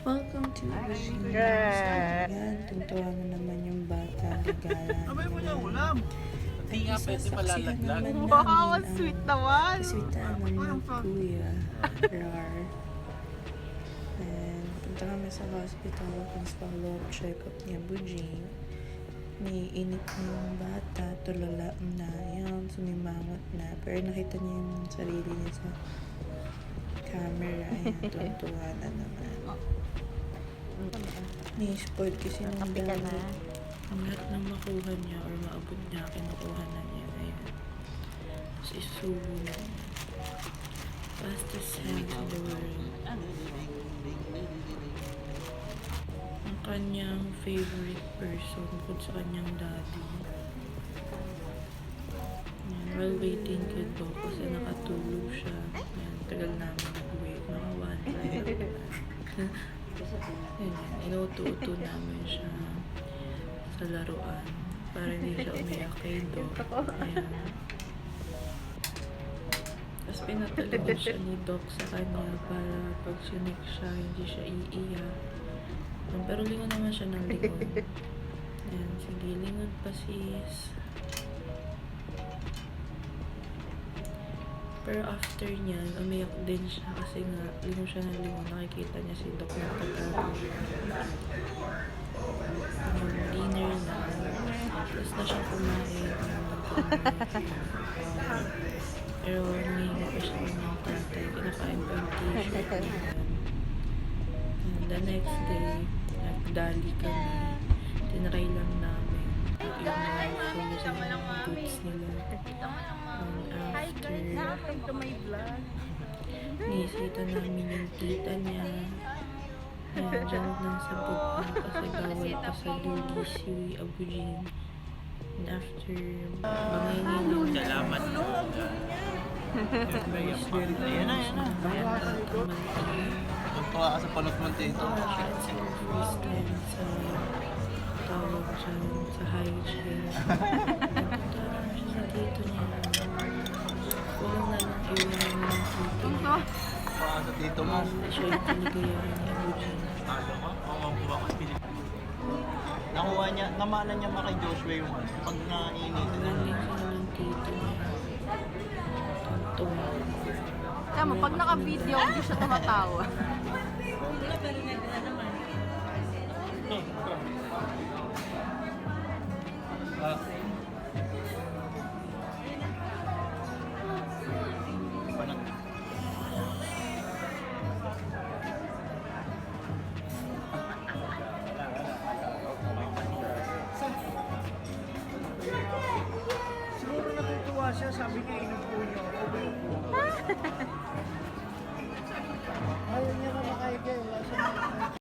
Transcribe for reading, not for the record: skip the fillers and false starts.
Welcome to Regina. Yan, tuntuwa mo naman yung bata. Ligala. Abay mo niya ulam. Hindi nga pwede malalaglag. Wow, sweet naman! Kaswitaan naman ng kuya. Rar. And punta kami sa hospital kung sa follow-up check-up niya, Bujing. May init na yung bata, tulala na. Yan, sumimangot na. Pero nakita niya yung sarili niya sa camera. Ayan, tuntuwa na naman. Ni-spoiled kasi nung Kape ka na. ang lahat ng makuha niya or maabot niya, kinukuha na niya. Ayan. Tapos isubo na niya. Fastest hand in the world. Ang kanyang favorite person bukod sa kanyang daddy. Ayan, while waiting kay Doc kasi nakatulog siya. Ayan, tagal namin nag-wait. Mga 1 hour. Ayan, inuto-uto namin siya sa laruan para hindi siya umiyak kay Doc. Ayan. Tapos pinatalagan siya ni Doc sa kanya para pag sinik siya, hindi siya iiyak. Pero lingon naman siya ng lingon. Ayan, sige, lingon pa sis. Pero after niyan, umiyak din siya kasi nga, lingon siya ng lingon. Nakikita niya si Doc na pagkakaroon. Yung dinner na. Tapos na siya kumain. Pero nangyayari pa siya ng tatay. Kinakain pa yung t-shirt niya. And the next day, nagdali kami. Tinry lang namin. Yung mga sa mga goods nila. After, nisita namin yung tita niya. Ayan, dyan lang sa bukha kasi bawal pa sa dugi si Abujin. And after, mangingin lang. Salamat. Ayan na, ayan na. Magpawa ka sa panot-mont dito. First time sa tawag siya sa high chair. Nagpunta naman siya sa tito niya. Kulang na lang iwan ng tito niya. Pawa sa tito mo. Siya yung tinigayahan ni Abujin. Ano ka? Pamangkuha ka. Nakuha niya, namalan niya kay Joshua yung pag nainit. Galing siya ng tito niya. Tuntua. Tama, pag naka-video, hindi siya tumatawa. Siguro natutuwa siya, sabi niya inupo niyo ako.